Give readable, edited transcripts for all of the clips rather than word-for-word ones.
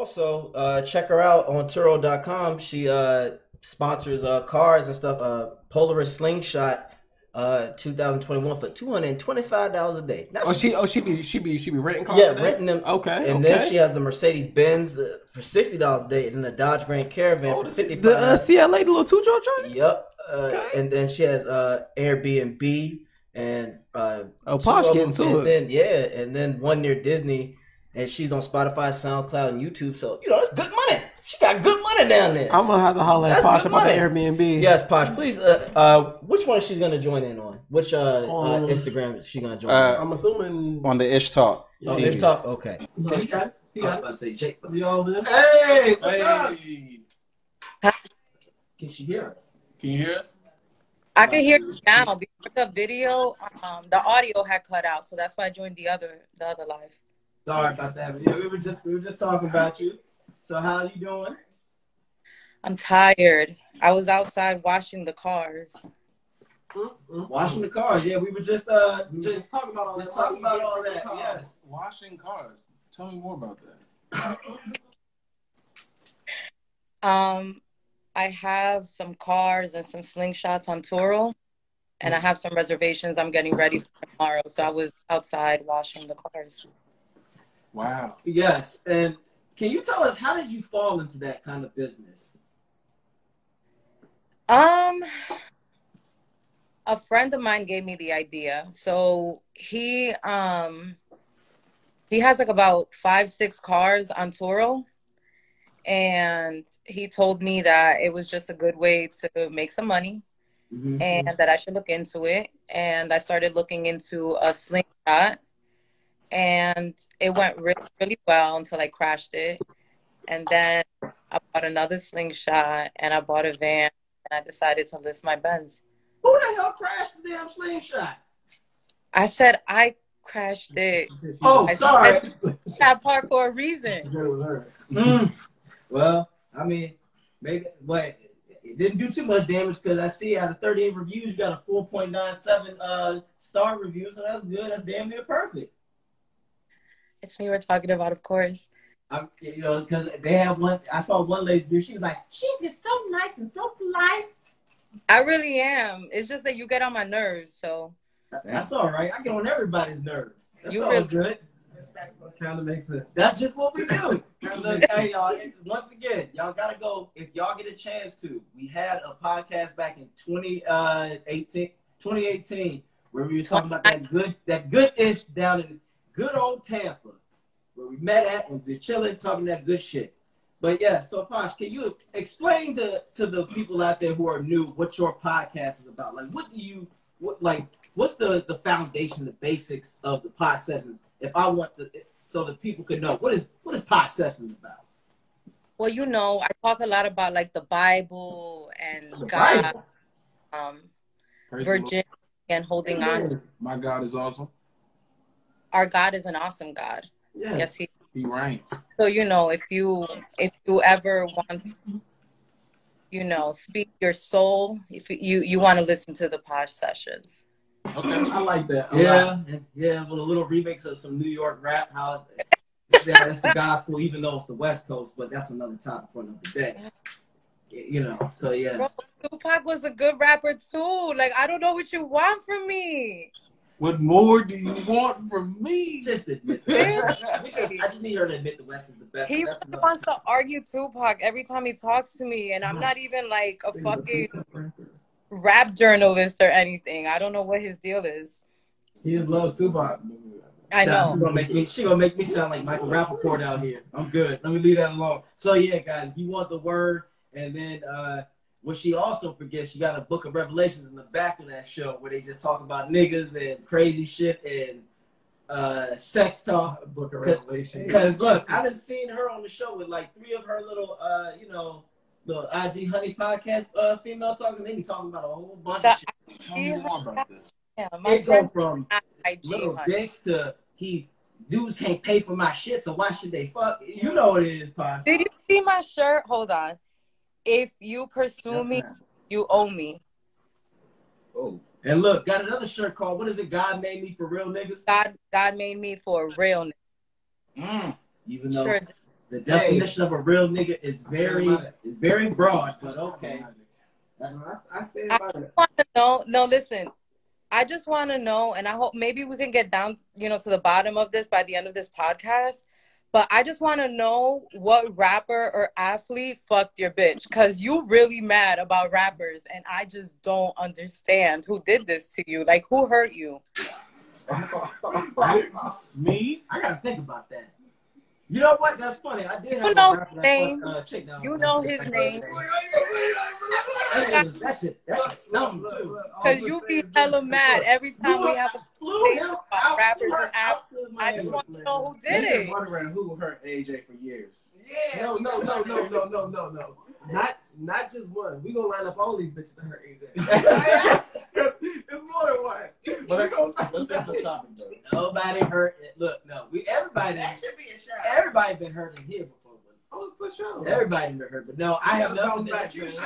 also check her out on Turo.com. She sponsors cars and stuff. Polaris Slingshot 2021 for $225 a day. She be renting cars. Yeah, renting them. Okay. And then she has the Mercedes Benz for $60 a day, and then the Dodge Grand Caravan for $55. The CLA, the little two-door joint. Yep. And then she has Airbnb and Posh getting to it. And then one near Disney, and she's on Spotify, SoundCloud, and YouTube. So that's good money. She got good money down there. I'm gonna have to holler at Posh about the Airbnb. Yes, Posh, please. Which one is she gonna join in on? Which Instagram is she gonna join? I'm assuming on the Ishtalk. Oh, Ishtalk. Okay. Okay, you got it. You got it. I say Jake. Hey, what's up? Can she hear us? Can you hear us? I can hear you now. Before the video, the audio had cut out, so that's why I joined the other live. Sorry about that. Yeah, we were just talking about you. So how you doing? I'm tired. I was outside washing the cars. Washing the cars. Yeah, we were just talking about all that. Yes. Washing cars. Tell me more about that. I have some cars and some slingshots on Turo, and I have some reservations I'm getting ready for tomorrow. So I was outside washing the cars. Wow. Yes. And can you tell us, how did you fall into that kind of business? A friend of mine gave me the idea. So he has like about 5-6 cars on Turo. And he told me that it was just a good way to make some money, and that I should look into it. And I started looking into a slingshot, and it went really, really well until I crashed it. And then I bought another slingshot, and I bought a van, and I decided to list my Benz. Who the hell crashed the damn slingshot? I said I crashed it. Oh, sorry. That part for a reason. Well, I mean, maybe, but it didn't do too much damage, because I see out of 38 reviews, you got a 4.97 star review, so that's good. That's damn near perfect. It's me we're talking about, of course. Because they have one. I saw one lady review. She was like, "She's just so nice and so polite." I really am. It's just that you get on my nerves, so. That's all right. I get on everybody's nerves. That's all really good. kind of makes sense. That's just what we do. Look, hey, y'all, once again, y'all got to go, if y'all get a chance to. We had a podcast back in 2018, where we were talking about that good-ish down in good old Tampa, where we met at and we're chilling, talking that good shit. But yeah, so Posh, can you explain to the people out there who are new what your podcast is about? Like, what's the foundation, the basics of the pod sessions? If I want so that people can know, what is pod sessions about? Well, I talk a lot about like the Bible and God, virgin and holding on. My God is awesome. Our God is an awesome God. Yeah. Yes, He reigns. So if you ever want to, speak your soul, if you want to listen to the Posh sessions. Okay, I like that. Yeah, with a little remix of some New York rap. How that's the gospel, even though it's the West Coast, but that's another topic for another day. So yeah. Bro, Tupac was a good rapper too. Like, I don't know what you want from me. What more do you want from me? Just admit I just need her to admit the West is the best. He really wants to argue Tupac every time he talks to me, and I'm not even like a fucking rap journalist or anything. I don't know what his deal is. He just loves Tupac. I know. She gonna make me sound like Michael Rappaport out here. I'm good. Let me leave that alone. So yeah, guys, you want the word, and then what she also forgets, she got a book of Revelations in the back of that show where they just talk about niggas and crazy shit and sex talk. Book of Revelations. Because look, I done seen her on the show with like 3 of her little the IG Honey podcast female talking. They be talking about a whole bunch of shit. Tell me more about this. Yeah, It go from IG little Honey. dicks to dudes can't pay for my shit, so why should they fuck? You know what it is, Posh. Did you see my shirt? Hold on. If you pursue me, you owe me. Oh. And look, got another shirt called, what is it? God made me for real niggas? God made me for a real nigga. Even though Sure. The definition of a real nigga is very broad, but okay. I stand I by that. want to know. No, listen. I just want to know, and I hope maybe we can get down, to the bottom of this by the end of this podcast. But I just want to know what rapper or athlete fucked your bitch, because you really mad about rappers, and I just don't understand who did this to you. Like, who hurt you? Me? I gotta think about that. You know what? That's funny. I did have You know a rapper his name. that chick down. You know his name. That shit stung too. Because you be hella mad every time we have a conversation about rappers and athletes. I just want to know who did it. Wondering who hurt AJ for years. Yeah. No. Not just one. We gonna line up all these bitches to hurt AJ. It's more than one. But that's the topic, though. Nobody hurt. Look, no. Everybody been hurt in here before. Oh, for sure. Everybody been hurt, but no, I have nothing against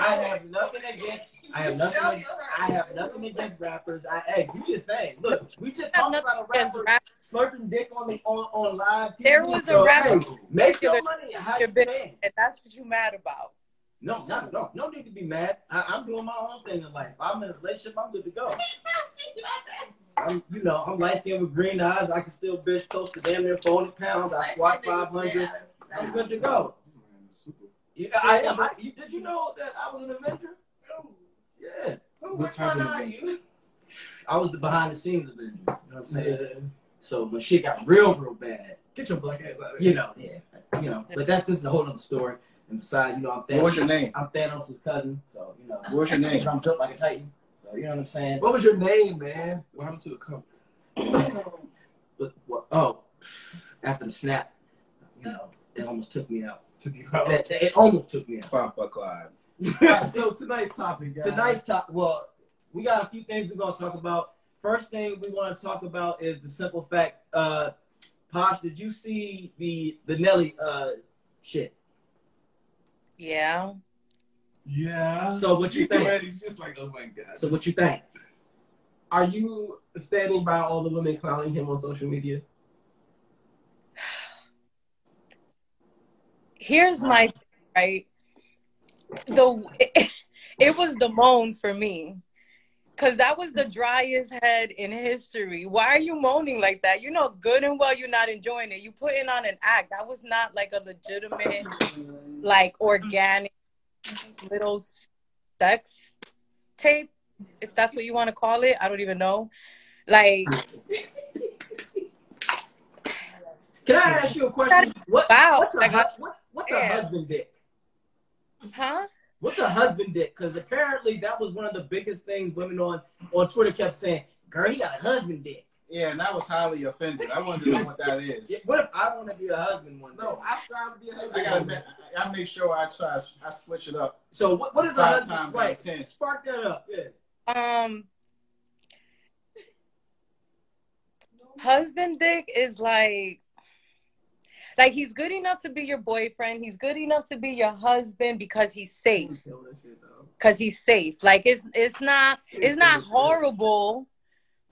rappers. Hey, do your thing. Look, we just talked about a rapper slurping dick on live TV. There was a rapper. Hey, make your money how you can. And that's what you mad about. No, not at all. No need to be mad. I'm doing my own thing in life. I'm in a relationship. I'm good to go. I'm light skinned with green eyes. I can still bitch close to damn near 400 pounds. I squat 500. I'm good to go. Yeah, did you know that I was an Avenger? Yeah. What type of Avenger? I was the behind the scenes Avenger. You know what I'm saying? Yeah. So when shit got real bad. Get your black ass out of here. But that's just a whole other story. And besides, I'm Thanos. What was your name? I'm Thanos' cousin. So, What was your name? I'm built like a Titan. So, you know what I'm saying? What was your name, man? What happened to the company? After the snap, it almost took me out. It almost took me out. Papa Clyde. So tonight's topic, guys. Well, we got a few things we're going to talk about. First thing we want to talk about is the simple fact, Posh, did you see the Nelly shit? Yeah. Yeah. So what you think? He's just like, oh my God. So what you think? Are you standing by all the women clowning him on social media? Here's my thing, right? It was the moan for me. Because that was the driest head in history. Why are you moaning like that? You know good and well you're not enjoying it. You putting on an act. That was not like a legitimate, like organic little sex tape, if that's what you want to call it. I don't even know. Like, can I ask you a question? What's a husband dick? Huh? What's a husband dick? Because apparently that was one of the biggest things women on Twitter kept saying. Girl, he got a husband dick. Yeah, and I was highly offended. I wanted to know what that is. Yeah, what if I want to be a husband one day? No, I strive to be a husband. I make sure I switch it up. So what is a husband? Right, 10. Spark that up. Yeah. Husband dick is like he's good enough to be your boyfriend. He's good enough to be your husband because he's safe. Because he's safe. Like it's not horrible,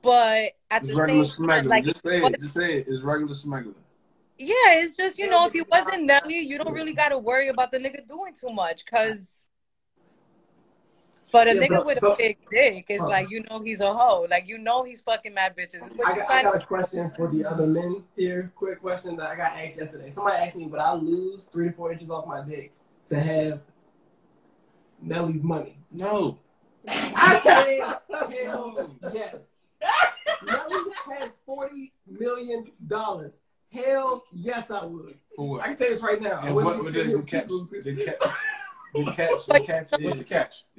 but at the same time, like just say it. It's regular smuggler. Yeah, it's just if you wasn't Nelly, you don't really got to worry about the nigga doing too much, But a nigga with a big dick is like, he's a hoe. Like, he's fucking mad bitches. I got a question for the other men here. Quick question that I got asked yesterday. Somebody asked me, would I lose 3 to 4 inches off my dick to have Nelly's money? No. I said, hell yes. Nelly has $40 million. Hell yes, I would. For what? I can tell you this right now. And what would the catch? The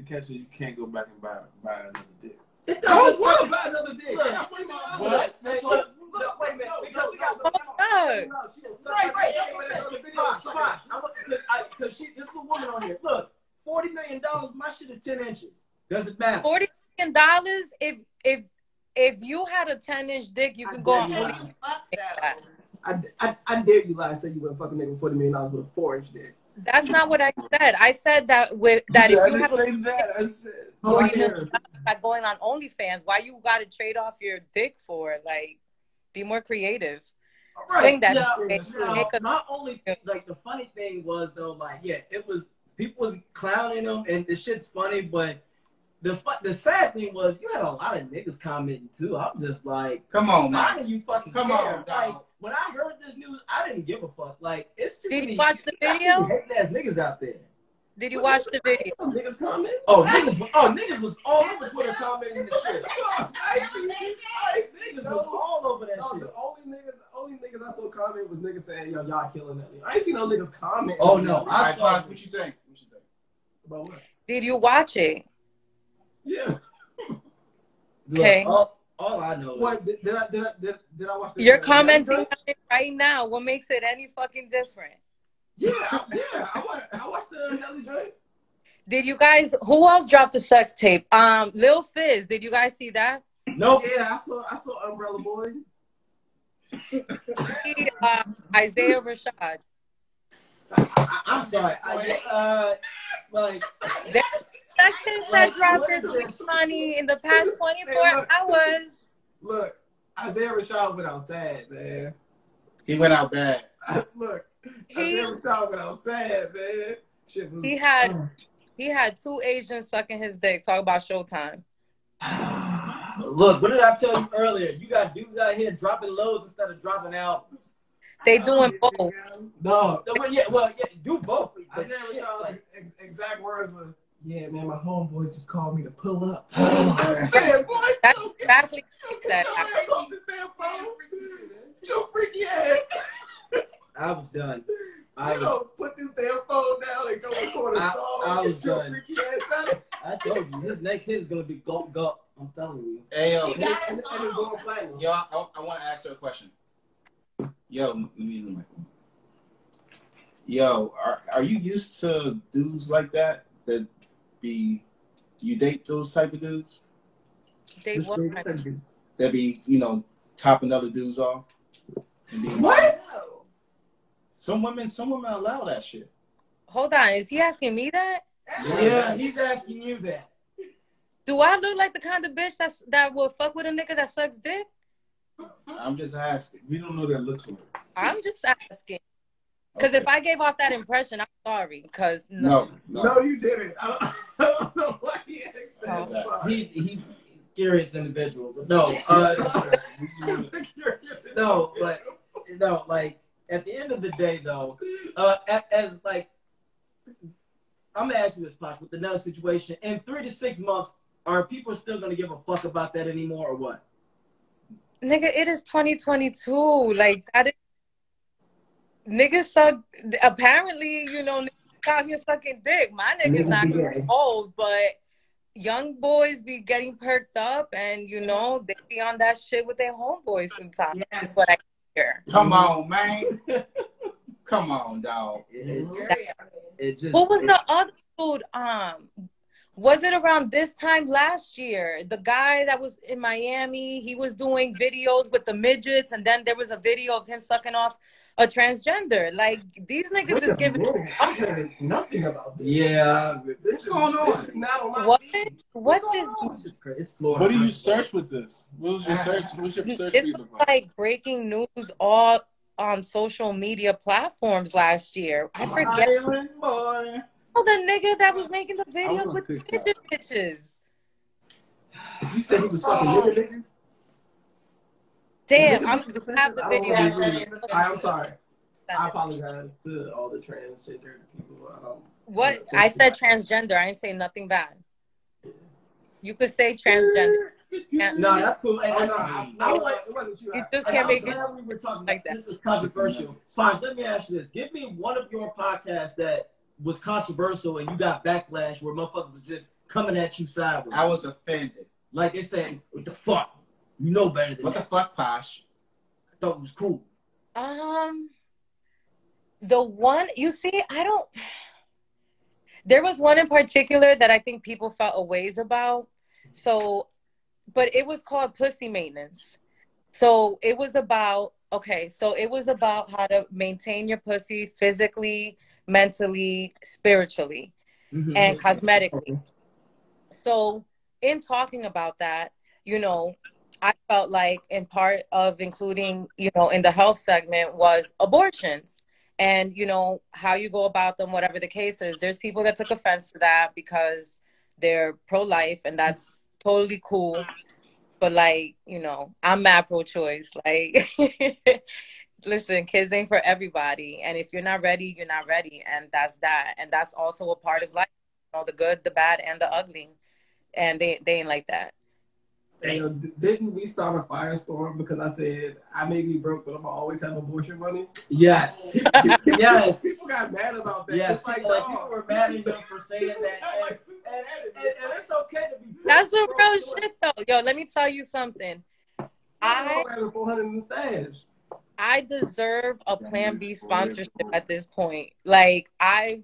catch is you can't go back and buy another dick. I don't want to buy another dick. What? Look, wait a minute. We got because this is a woman on here. Look, $40 million. My shit is 10 inches. Doesn't matter. $40 million. If you had a 10-inch dick, you can go on only. I dare you lie. Say you wouldn't fuck a nigga with $40 million with a 4-inch dick. That's not what I said. I said that if you have I said $40 million by going on OnlyFans, why you got to trade off your dick for? Like, be more creative. Sling that. My only like the funny thing was though, like it was people was clowning him and the shit's funny, but the sad thing was you had a lot of niggas commenting too. I was just like, come on, man. How do you fucking come care? on, like when I heard this news, I didn't give a fuck. Like it's too Did many you watch the video? hating ass niggas out there. Did you watch the video? Niggas comment? Niggas was all over Twitter commenting and shit. Niggas was all over that shit. The only niggas I saw comment was niggas saying, yo, y'all killing Nelly. I ain't seen no niggas comment. Oh no, I saw. What you think? About what? Did you watch it? Yeah. Okay. All I know. What did I watch? You're commenting on it right now. What makes it any fucking different? Yeah. I watched the Nelly joint. Did you guys? Who else dropped the sex tape? Lil Fizz. Did you guys see that? Nope. Yeah, I saw Umbrella Boy. Isaiah Rashad. I'm sorry. Like Section that dropped this week money in the past 24 hours. Look, Isaiah Rashad went out sad, man. He went out bad. Look, Isaiah Rashad went out sad, man. Shit was, he had 2 Asians sucking his dick. Talk about Showtime. Look, what did I tell you earlier? You got dudes out here dropping lows instead of dropping albums. They doing both. No. Do both. Isaiah Rashad's exact words were, yeah, man, my homeboys just called me to pull up. That's exactly that. Your freaky ass. I was done. I don't put this damn phone down and go record a song. I was done. Freaky ass out. I told you, his next hit is gonna be Gulp Gulp. I'm telling you. Hey, yo, And it's going platinum. yo, I want to ask you a question. Yo, let me Yo, are you used to dudes like that? You date those type of dudes? They what? That be, topping other dudes off? What? Some women allow that shit. Hold on, is he asking me that? Yeah, he's asking you that. Do I look like the kind of bitch that will fuck with a nigga that sucks dick? I'm just asking. We don't know what that looks like. I'm just asking. Because if I gave off that impression, I'm sorry. Because no, you didn't. I don't know why he asked that. He's a curious individual, but no. Like at the end of the day, though, as like, I'm gonna ask you this, Posh, with the Nelly situation. In 3 to 6 months, are people still gonna give a fuck about that anymore, or what? Nigga, it is 2022. Like that is. Niggas suck. Apparently, niggas out here sucking dick. My niggas not old, but young boys be getting perked up, and they be on that shit with their homeboys sometimes. Yeah. That's what I hear. Come on, man. Come on, dog. Who was the other dude? Was it around this time last year? The guy that was in Miami, he was doing videos with the midgets, and then there was a video of him sucking off a transgender. Like, these niggas is giving I'm hearing nothing about this. Yeah. What's going on? This is not on my feed. What's his... It's Florida. What do you search with this? What was your search? What's your search This feed was look like breaking news all on social media platforms last year. I forget. Island boy. Oh, the nigga that was making the videos with the midget bitches. You said he was fucking midget bitches? Damn, I'm gonna have the video. I'm sorry. I apologize to all the transgender people. What? I said transgender. I ain't say nothing bad. You could say transgender. No, that's cool. It wasn't you. You just can't make it we were talking like about that. this is controversial. Posh, let me ask you this. Give me one of your podcasts that was controversial and you got backlash where motherfuckers were just coming at you sideways. I was offended. Like they said, what the fuck? You know better than what that. the fuck, Posh? I thought it was cool. The one, you see, there was one in particular that I think people felt a ways about. So, but it was called Pussy Maintenance. So it was about how to maintain your pussy physically, mentally, spiritually, and cosmetically. So in talking about that, I felt like in part of including, you know, in the health segment was abortions and, you know, how you go about them, whatever the case is. There's people that took offense to that because they're pro-life and that's totally cool. But like, you know, I'm mad pro-choice. Like, listen, kids ain't for everybody. And if you're not ready, you're not ready. And that's that. And that's also a part of life, you know, the good, the bad, and the ugly. And they ain't like that. You know, didn't we start a firestorm because I said I may be broke, but I'm gonna always have abortion money? Yes. Yes. People got mad about that. Yes. It's like, People were mad at him for saying that. And it's okay to be broke. That's some real shit, though. Yo, let me tell you something. I have 400 in the stash. I deserve a Plan B sponsorship at this point. Like, I've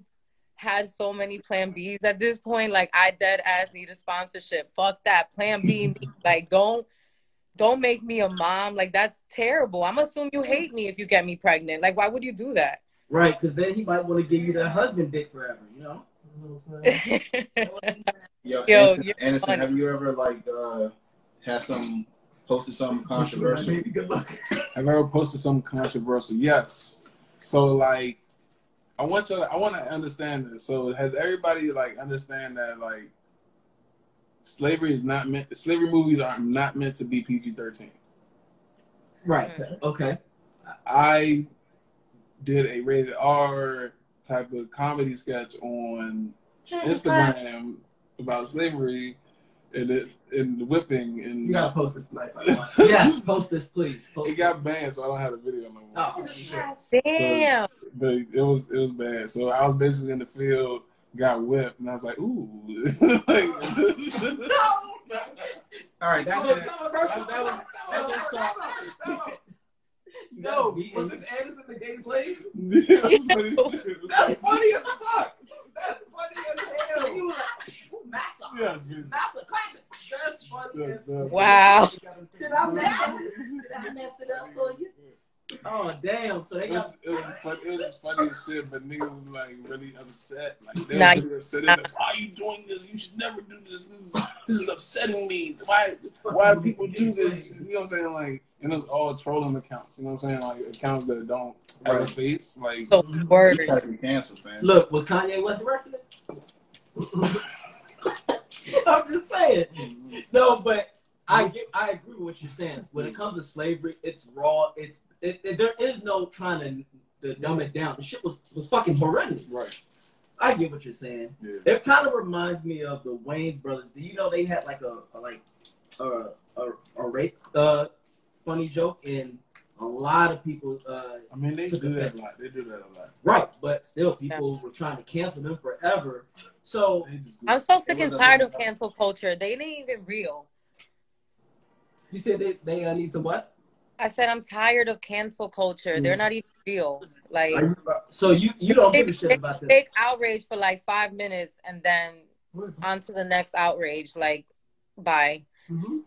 had so many Plan Bs at this point. Like, I dead ass need a sponsorship. Fuck that. Plan B me. Like, don't make me a mom. Like, that's terrible. I'm assuming you hate me if you get me pregnant. Like, why would you do that? Right, because then he might want to give you that husband dick forever, you know? Yo, Anderson, have you ever like posted something controversial? Baby, good luck. Have I ever posted something controversial? Yes. So like, I want to understand this. So has everybody like understand that like slavery movies are not meant to be PG-13? Right. Okay. I did a rated R type of comedy sketch on Instagram about slavery and the whipping, and You gotta post this nice. Yes, post this, please. it got banned, so I don't have the video no more. Oh, shit. Damn. But it was bad. So I was basically in the field, got whipped, and I was like, ooh. Like, All right, that's it. No, was this Anderson the gay slave? Yeah, That's funny as fuck. That's funny as hell. So you were like, massa. yes, Massa, clap it. That's funny as Wow. Did I mess it up for you? Oh, damn. So they it got... was just funny as shit, but niggas was like really upset. Like they Nah, were really upset. Like, why are you doing this? You should never do this. This is upsetting me. Why do people do this? You know what I'm saying? Like, and it was all trolling accounts. You know what I'm saying? Like accounts that don't have a face. Like So words. Canceled, man. Look, was Kanye West directing it? I'm just saying. No, but I agree with what you're saying. When it comes to slavery, it's raw. There is no trying to dumb it down. The shit was fucking horrendous. right. I get what you're saying. Yeah. It kind of reminds me of the Wayans brothers. Do you know they had like a rape funny joke, and a lot of people. I mean, they do that a lot. They do that a lot. Right, but still, people were trying to cancel them forever. So I'm so sick and tired of cancel culture. They ain't even real. You said they need some what? I said I'm tired of cancel culture. They're not even real. Like, so you don't give a shit they about that. big outrage for like 5 minutes and then on to the next outrage. Like, bye. Mm-hmm.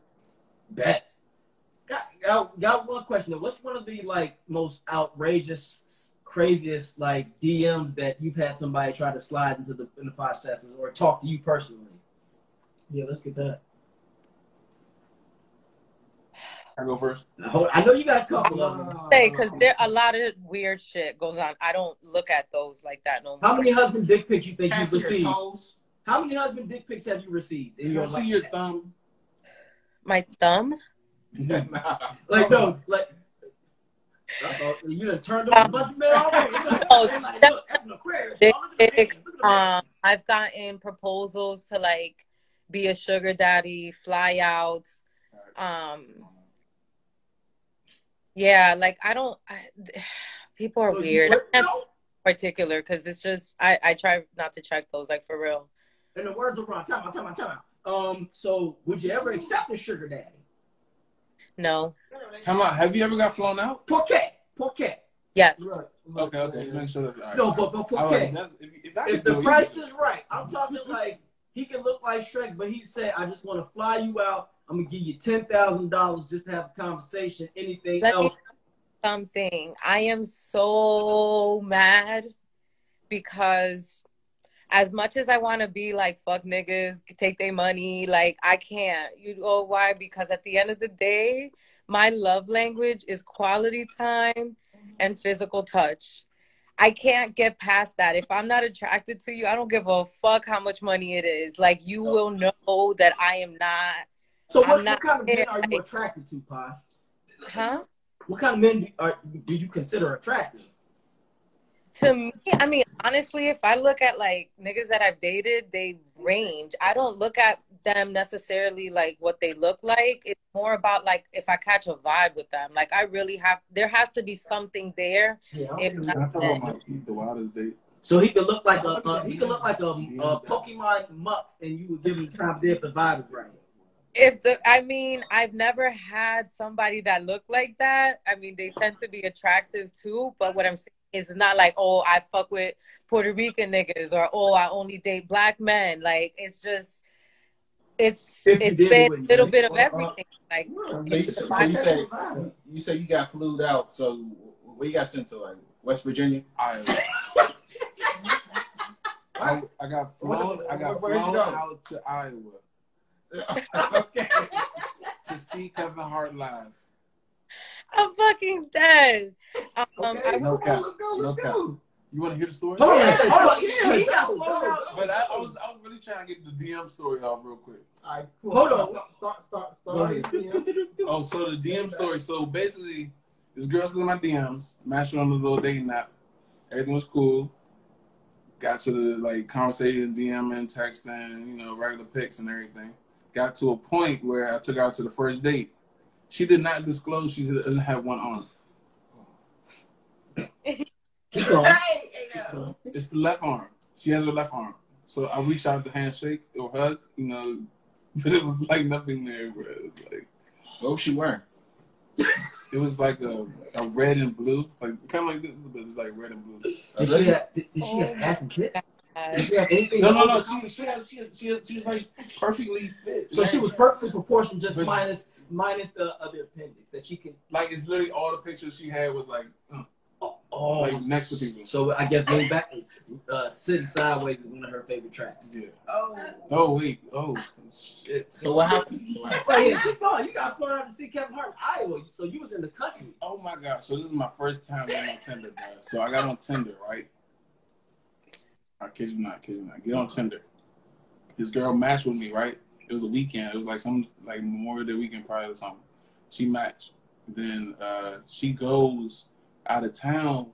Bet. Got one question. What's one of the like most outrageous, craziest like DMs that you've had somebody try to slide in the Posh sessions or talk to you personally? Yeah, let's get that. I go first. I know you got a couple of them. Say, because there a lot of weird shit goes on. I don't look at those like that no more. How many husband dick pics you think you've Pass your received? toes. How many husband dick pics have you received in You your see life? your thumb? My thumb? Like no, like you done turned on a bunch of men already. Like, look, that's an Aquarius. Y'all look at the man. Look at the man. I've gotten proposals to like be a sugar daddy, fly out. Yeah, like people are So weird. you I'm not particular because it's just I try not to check those like for real. In the words of Ron, time out. So would you ever accept a sugar daddy? No. Time out. Have you ever got flown out? Por qué? Yes. Okay. Just make sure that's all right. No, but por qué? If the price is right, I'm talking like he can look like Shrek, but he said, "I just want to fly you out. I'm gonna give you $10,000 just to have a conversation. Anything Let me else?" tell you something. I am so mad because as much as I want to be like, fuck niggas, take their money, like, I can't. You know why? Because at the end of the day, my love language is quality time and physical touch. I can't get past that. If I'm not attracted to you, I don't give a fuck how much money it is. Like, you will know that I am not. So I'm what not kind of men there. are you attracted to, Posh? Huh? What kind of men do you consider attractive? To me, I mean, honestly, if I look at like niggas that I've dated, they range. I don't look at them necessarily like what they look like. It's more about like if I catch a vibe with them. Like I really have, there has to be something there. Yeah, If I'm not, talking about the wildest date. so he could look like a Pokemon muck, and you would give him time if the vibe is right. I mean, I've never had somebody that looked like that. I mean, they tend to be attractive too, but what I'm saying is not like, oh, I fuck with Puerto Rican niggas or oh, I only date black men. Like it's just, it's been a little bit of everything. Like, you say you got flued out. So where you got sent to, like West Virginia? I got flown out to Iowa. Okay. To see Kevin Hart live. I'm fucking dead. Okay. No cap. Let's go. You want to hear the story? Hold on. Yeah, He got flown out. But I was really trying to get the DM story off real quick. All right, cool. Hold on. Start. Go ahead. Oh, so the DM story. So basically, this girl's in my DMs, matched her on the little dating app. Everything was cool. Got to the like conversation, DMing, texting, you know, regular pics and everything. Got to a point where I took her out to the first date. She did not disclose she doesn't have one arm. Keep going. It's the left arm. She has her left arm. So I reached out to handshake or hug, you know, but it was like nothing there, bro. It was like, What was she wearing? it was like a red and blue, like kind of like this, but it's like red and blue. Did she have ass and tits? Did she have anything? No. She was like perfectly fit. So she was perfectly proportioned, just minus the other appendix that she can. Like it's literally all the pictures she had was like, like next to people. So I guess lean back, sitting sideways is one of her favorite tracks. Yeah. Oh wait. Oh shit. So what happened? Wait, yeah, keep going. You got flown out to see Kevin Hart in Iowa, so you was in the country. Oh my god. So this is my first time being on Tinder, bro. So I got on Tinder, right? I kid you not. Get on Tinder. This girl matched with me, right? It was a weekend. It was like some like Memorial Day weekend probably or something. She matched. Then she goes out of town.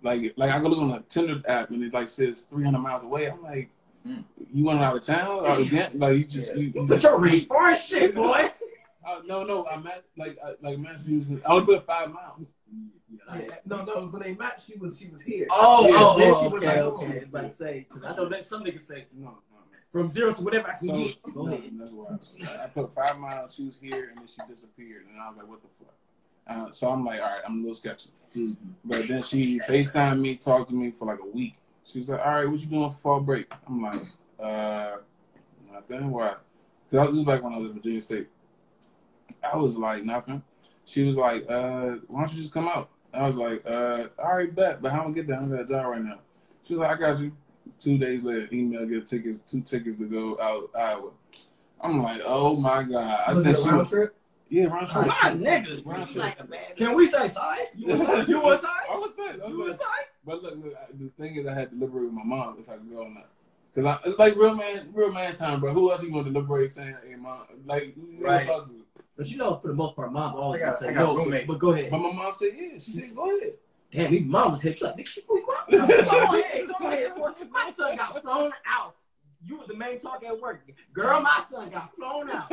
Like I go look on the Tinder app and it like says 300 miles away. I'm like, you went out of town or again? Like you just you Put your reach for as shit, boy. No. I met like matched. I only put 5 miles. Yeah. No. When they matched, she was here. Okay. But say, because I know that some niggas say No. from 0 to whatever I can get. Go No, ahead. that's why I put 5 miles. She was here and then she disappeared, and I was like, what the fuck? So I'm like, all right, I'm a little sketchy. But then she FaceTimed me, talked to me for like a week. She was like, all right, what you doing for fall break? I'm like, nothing. Why? Because this was back when I was at Virginia State. I was like, nothing. She was like, why don't you just come out? I was like, all right, bet. But how am I gonna get there? I'm at a job right now. She was like, I got you. 2 days later, email, get tickets, 2 tickets to go out Iowa. I'm like, oh my God. Was it a round trip? Yeah, round trip. My nigga. Round trip. Like a bad. Can we say size? You was size? I was size. You was size? But look, the thing is, I had to deliberate with my mom if I could go or not. Because it's like real man time, bro. Who else you going to deliberate saying, hey, mom? Like, who Right. talk to? But you know, for the most part, mom always say I got no. roommate. But go ahead. But my mom said, yeah. She said, go ahead. Damn, even mom was hit. She's like, nigga, she blew you up. Go ahead, boy. My son got flown out. You was the main talk at work. Girl, my son got flown out.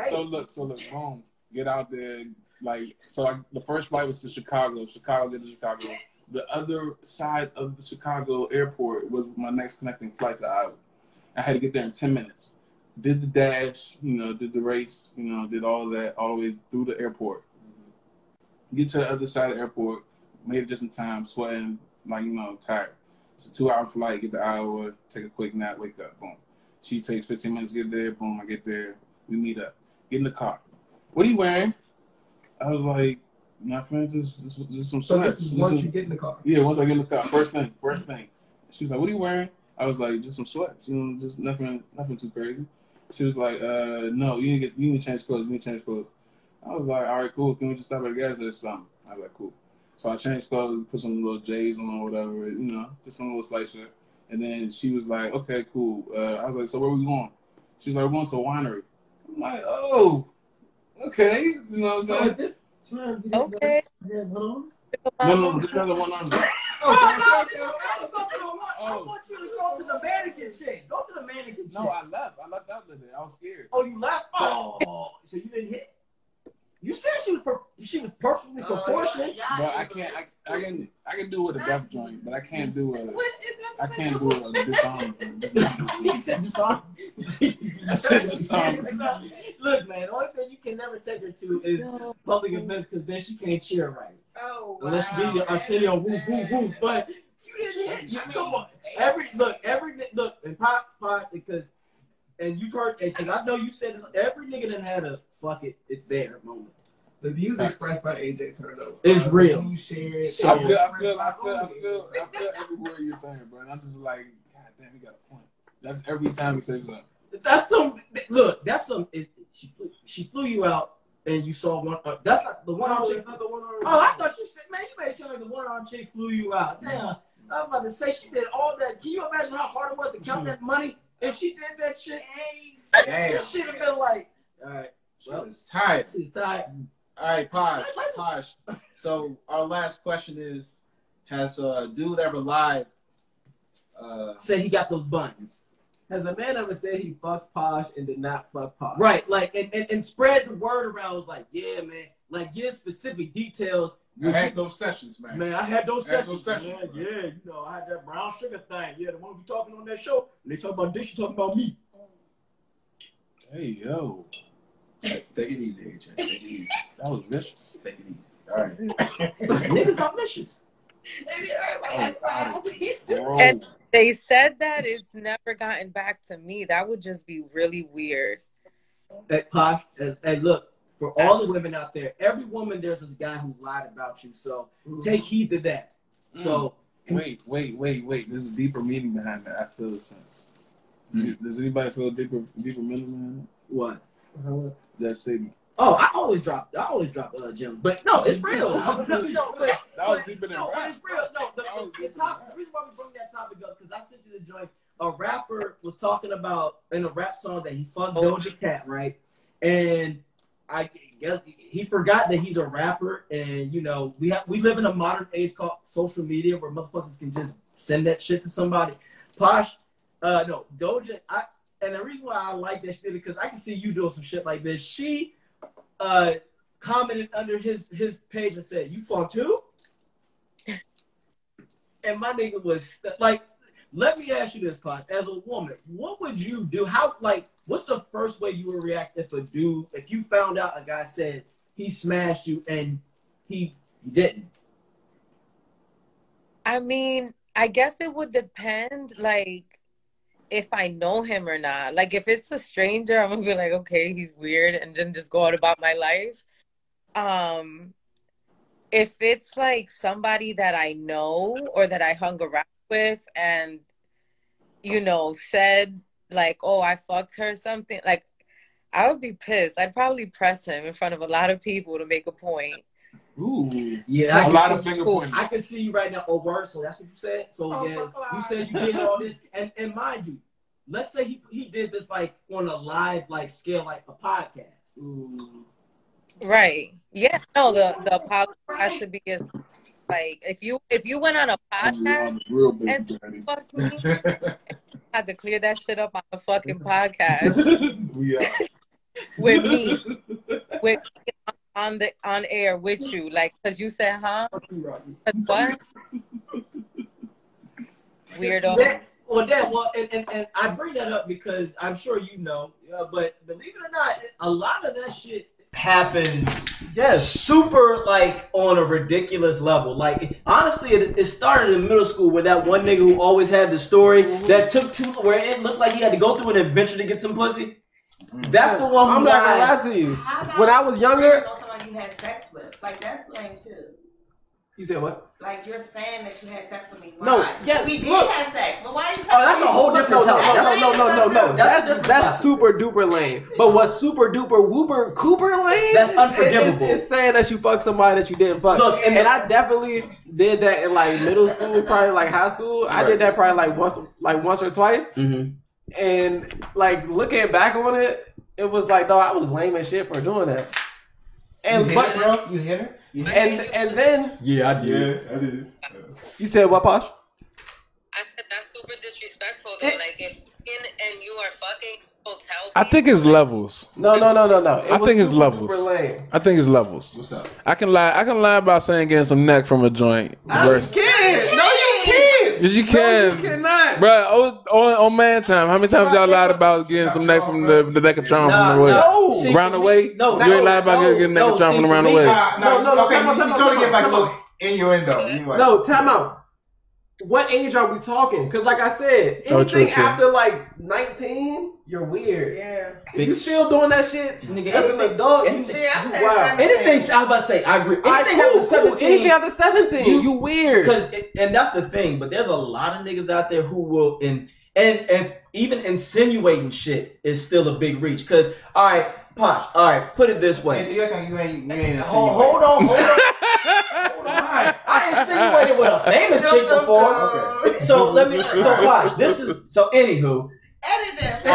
So look, boom. Get out there. Like, so the first flight was to Chicago. Chicago. The other side of the Chicago airport was my next connecting flight to Iowa. I had to get there in 10 minutes. Did the dash, did the race, did all that all the way through the airport. Get to the other side of the airport, made it just in time, sweating, like, tired. It's a 2-hour flight, get to Iowa, take a quick nap, wake up, boom. She takes 15 minutes to get there, boom, I get there, we meet up. Get in the car. What are you wearing? I was like, nothing, just some sweats. So this is once you get in the car. Yeah, once I get in the car, first thing. She was like, what are you wearing? I was like, just some sweats, you know, just nothing too crazy. She was like, no, you need to change clothes. You need to change clothes. I was like, all right, cool. Can we just stop at the gas station? I was like, cool. So I changed clothes, put some little J's on or whatever, you know, just some little slight shit. And then she was like, okay, cool. I was like, so where we going? She was like, we're going to a winery. I'm like, oh, okay. You know what I'm saying? So at this time, Okay. No, this guy's a one arm. I want you to go to the mannequin shit. Go to the mannequin shit. No, I left. I left out there. I was scared. Oh, you left? Oh, so you didn't hit. You said she was perfectly proportioned. But I can't. I can do it with a death joint, but I can't do it. I can't do it with a disarm joint. He said disarm. I said disarm. Look, man, the only thing you can never take her to is public events because then she can't cheer right. Oh, wow. Unless you do a city on whoop, whoop, whoop. But you didn't hit. Come on. Look, and pop, because, and you've heard, because I know you said this, every nigga done had a fuck it, it's there moment. The views expressed by AJ Turner is real. You shared. I feel everywhere you're saying, bro. And I'm just like, God damn, he got a point. That's every time he says something. That's some. Look, that's some. She flew you out, and you saw one. That's not the one arm chick. Not the one arm. Oh, I thought you said, man, you made it sound like the one arm chick flew you out. Damn, I was about to say she did all that. Can you imagine how hard it was to count that money if she did that shit? Damn. She'd have been like, all right, Well, it's tired. she's tired. All right, Posh. So our last question is: has a dude ever lied? Said he got those buns. Has a man ever said he fucks Posh and did not fuck Posh? Right, like, and spread the word around. Was like, yeah, man, like give specific details. I had those sessions, man. Man, I had those sessions. Man. Yeah, you know, I had that brown sugar thing. Yeah, the one we talking on that show. When they talk about this, you talking about me. Hey, yo. Take it easy, AJ. Take it easy. That was vicious. Take it easy. All right. Niggas are vicious. And they said that it's never gotten back to me. That would just be really weird. Hey, Posh, and look, for all the women out there, every woman there's this guy who's lied about you. So take heed to that. So wait. There's a deeper meaning behind that. I feel a sense. Does anybody feel a deeper meaning behind what? that statement? Oh, I always drop gems, but no, it's real. That was deeper than no, rap. it's real. No, the reason why we bring that topic up because I sent you the joint. A rapper was talking about in a rap song that he fucked Doja Cat, right? And I guess he forgot that he's a rapper, and you know we live in a modern age called social media where motherfuckers can just send that shit to somebody. Posh, no, Doja. And the reason why I like that shit is because I can see you doing some shit like this. She commented under his page and said, "You fuck too?" And my nigga was like, "Let me ask you this, Posh. As a woman, what would you do? What's the first way you would react if you found out a guy said he smashed you and he didn't?" I mean, I guess it would depend, like, if I know him or not. Like, if it's a stranger, I'm gonna be like, okay, he's weird, and then just go out about my life. If it's like somebody that I know or that I hung around with and, you know, said like, oh, I fucked her or something, like, I would be pissed. I'd probably press him in front of a lot of people to make a point. Ooh. Yeah, a lot of finger pointing. I can see you right now. Oh, word. So that's what you said. So yeah, you said you did all this, and mind you, let's say he did this like on a live like scale, like a podcast. Ooh. Right. Yeah. No, the podcast has to be as, like, if you went on a podcast and fucked me, I had to clear that shit up on the fucking podcast. With me on air with you, like, because you said, huh? What? Weirdo. And I bring that up because I'm sure you know, but believe it or not, a lot of that shit happened, super like on a ridiculous level. Like honestly, it started in middle school with that one nigga who always had the story that took where it looked like he had to go through an adventure to get some pussy. That's the one. I'm not gonna lie to you. When I was younger, Somebody you had sex with, like that's lame too. You said what? Like you're saying that you had sex with me. Why? No, yeah, we did look. have sex, but why are you talking? Oh, that's a whole different topic. No. That's a different That's topic. super duper lame. But what's super duper whooper Cooper lame? That's unforgivable. It's saying that you fucked somebody that you didn't fuck. Look, and I definitely did that in like middle school, probably like high school. I did that probably like once or twice. Mm-hmm. And like looking back on it, it was like, though, I was lame as shit for doing that. And You but hit her, bro? You hit her? and then Yeah, I did. Yeah, I did. you said what, Posh? I said that's super disrespectful though. Like if and you are fucking, you'll tell people. I think it's levels. No. I think it's levels. Lame. I think it's levels. What's up? I can lie about saying getting some neck from a joint. Versus, No, you can't. yes, you No, can. you cannot. Bro, on man time, how many times y'all lied about getting some neck from the neck of charm from the way? no. See, Round the way? No, You ain't lied about getting neck of charm from around the way. No, Okay, time out, you time sort of out, get like a time out. little innuendo. You like, No, time out. What age are we talking? Because like I said, Oh, anything true. after like 19, you're weird. Yeah. If you still doing that shit Nigga, as an adult, you See, I'm saying wow. 17. Anything, I was about to say, I agree. Anything Cool, after cool. 17, Anything after 17, you weird. and that's the thing. But there's a lot of niggas out there who will and even insinuating shit is still a big reach. Cause all right, Posh. All right, put it this way. you ain't Hold on. I insinuated with a famous chick before. Okay. So Posh. Anywho. Edit that.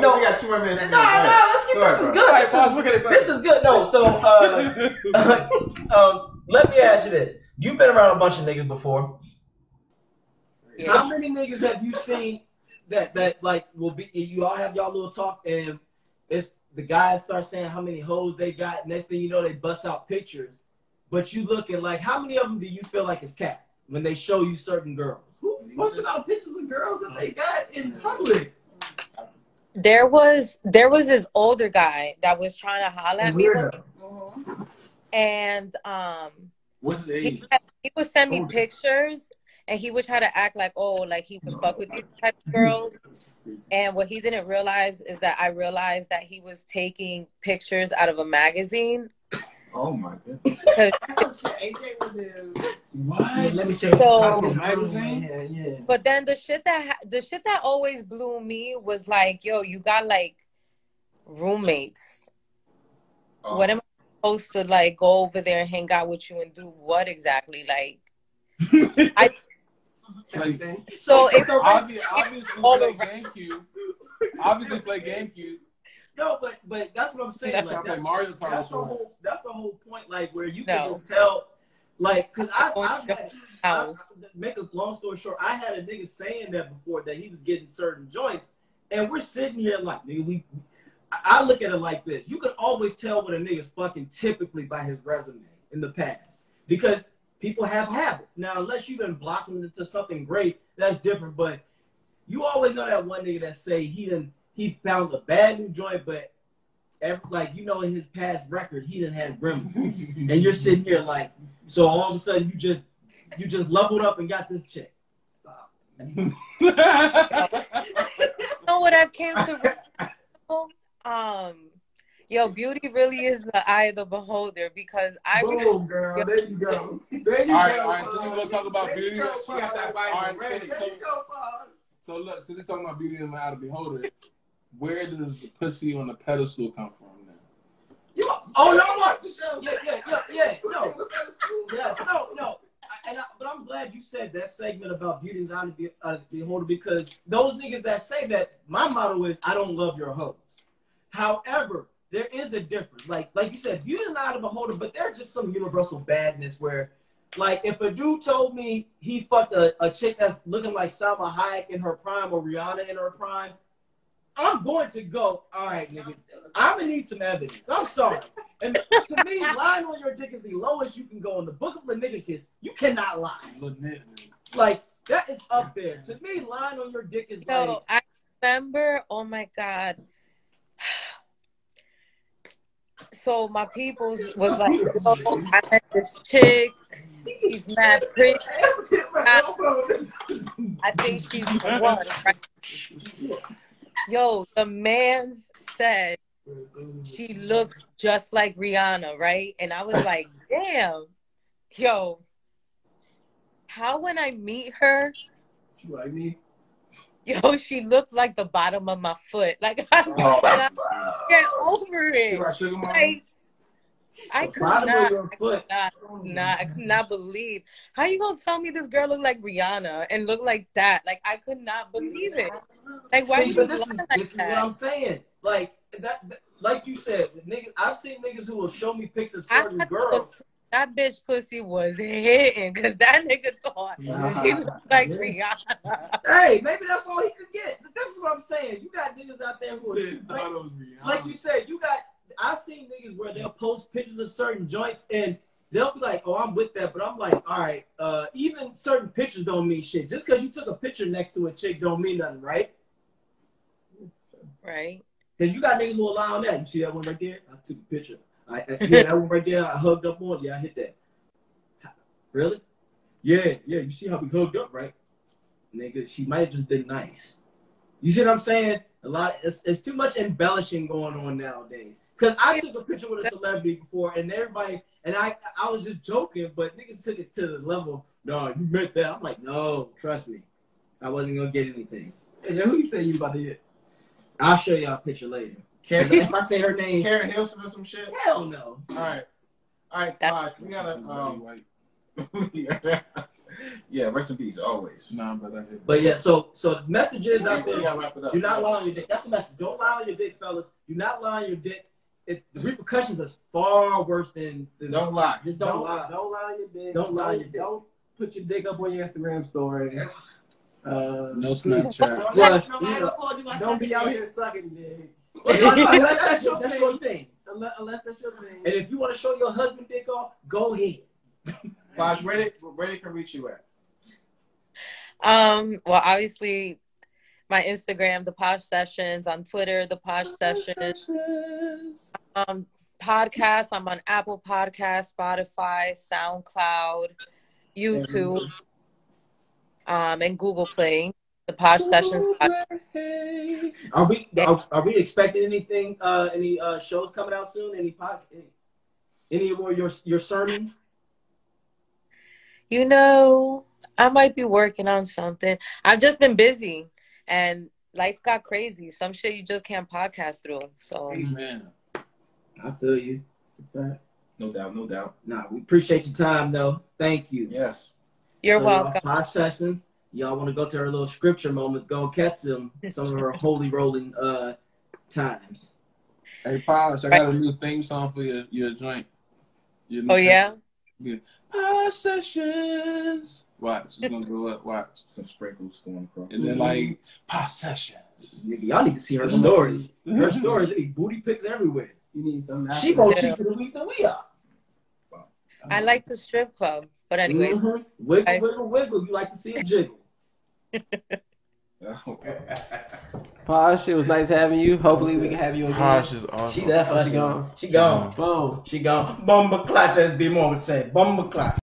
No. We got 2 more minutes. Nah, let's get this is good. This is good. No, so let me ask you this. You've been around a bunch of niggas before. How many niggas have you seen that like will be? You all have y'all little talk, and it's the guys start saying how many hoes they got. Next thing you know, they bust out pictures, but you looking like how many of them do you feel like is cat when they show you certain girls? Who busting out pictures of girls that they got in public? There was this older guy that was trying to holler at me, and What's the age? he would send me pictures, and he would try to act like, oh, like he would fuck with these type of girls. And what he didn't realize is that I realized that he was taking pictures out of a magazine. Oh my goodness. What? Let me check So- the magazine. Yeah. But then the shit that always blew me was like, yo, you got like roommates. Oh. What am I supposed to like go over there and hang out with you and do what exactly? Like, so if Obviously all play around. GameCube. Obviously play GameCube. No, but that's what I'm saying. That's Like, I play Mario Kart. that's the whole point. Like where you No. can just tell, like, because I've had. house. Make a long story short, I had a nigga saying that before that he was getting certain joints, and we're sitting here like, nigga, I look at it like this: you can always tell when a nigga's fucking typically by his resume in the past, because people have habits. Now, unless you've been blossomed into something great, that's different. But you always know that one nigga that say he found a bad new joint, but like you know in his past record he didn't have gremlins, and you're sitting here like, so all of a sudden you just leveled up and got this chick. Stop. You know what I've came to realize? Yo, beauty really is the eye of the beholder, because I Boom, girl. There you go. There you All right, go. all right. So we gonna talk about There you beauty. go, All Posh. right, There you go, Posh. So look, since we're talking about beauty and the eye of the beholder, where does pussy on the pedestal come from? Then? Oh, no, watch the show. Yeah. No. Yes, no. But I'm glad you said that segment about beauty and the eye of the beholder, because those niggas that say that, my motto is I don't love your hoes. However, there is a difference. Like you said, beauty and the eye of the beholder, but there's just some universal badness where, like, if a dude told me he fucked a chick that's looking like Salma Hayek in her prime or Rihanna in her prime, I'm going to go, all right, nigga, I'm going to need some evidence. I'm sorry. And to me, lying on your dick is the lowest you can go. In the book of Leviticus, you cannot lie. Like, that is up there. To me, lying on your dick is like... No, I remember, oh my God. So my peoples was like, oh, I met this chick. She's mad pretty. I think she's the one, right? Yo, the man said she looks just like Rihanna, right? And I was like, damn. Yo, how when I meet her, She like me. yo, she looked like the bottom of my foot. Like I cannot get over You it. got sugar mama? Like I The could bottom of not, your foot. I could not believe. How you gonna tell me this girl looked like Rihanna and look like that? Like I could not believe it. Like why See, would but you this lie is like this is that? what I'm saying. Like like you said, niggas. I've seen niggas who will show me pics of I certain thought girls. that bitch pussy was hitting because that nigga thought she looked like Rihanna. Hey, maybe that's all he could get. This is what I'm saying. You got niggas out there who are like you said. You got. I've seen niggas where they'll post pictures of certain joints and they'll be like, "Oh, I'm with that," but I'm like, "All right." Even certain pictures don't mean shit. Just because you took a picture next to a chick don't mean nothing, right? Right. Because you got niggas who allow on that. You see that one right there? I took a picture. Yeah, that one right there. I hugged up on. Yeah, I hit that. Really? Yeah. You see how we hugged up, right? Nigga, she might have just been nice. You see what I'm saying? It's too much embellishing going on nowadays. Because I took a picture with a celebrity before, and everybody, and I was just joking, but niggas took it to the level, no, you meant that. I'm like, no, trust me. I wasn't going to get anything. Hey, who you say you about to hit? I'll show y'all a picture later. Karen, If I say her name, Karen Hilson or some shit. hell no. All right, That's- we gotta. White. Yeah, rest in peace, always. Nah, but I hit. But yeah, so the message is out We there. gotta wrap it up. Do not lie on your dick. That's the message. Don't lie on your dick, fellas. Do not lie on your dick. The repercussions are far worse than Don't lie. Just don't lie. Don't lie on your dick. Don't lie on your dick. Don't put your dick up on your Instagram story. No Snapchat. Plus, Nobody you know, called you. I Don't suck be your out dick. here sucking dick. unless that's your thing. Unless that's your thing. And if you want to show your husband dick off, go ahead. Posh, where they can reach you at? Well, obviously, my Instagram, the Posh Sessions, on Twitter, the Posh Sessions. Podcast, I'm on Apple Podcasts, Spotify, SoundCloud, YouTube, and Google Play. The Posh Sessions podcast. Are we expecting anything? Any shows coming out soon? Any more your sermons? You know, I might be working on something. I've just been busy, and life got crazy. Some shit you just can't podcast through. So, Amen. I feel you. It's a fact. No doubt. Nah, we appreciate your time though. Thank you. Yes. you're So, welcome. Posh Sessions. Y'all want to go to her little scripture moments? Go catch them. Some of her holy rolling times. Hey, Posh, I got a new theme song for your joint. Your new Oh, yeah? Posh Sessions. Watch, it's gonna go up. Watch, Some sprinkles going across. and then like Posh Sessions. Nigga, y'all need to see her stories. Her stories, they be booty pics everywhere. You need some. She more cheap for the week than we are. I like the strip club. But anyways, Wiggle, guys. wiggle, wiggle. You like to see a jiggle. Posh, it was nice having you. Hopefully we can have you again. Posh is awesome. She left us. She gone. She gone. Boom. She gone. Bomba clot, as B. More would say. Bomba clot.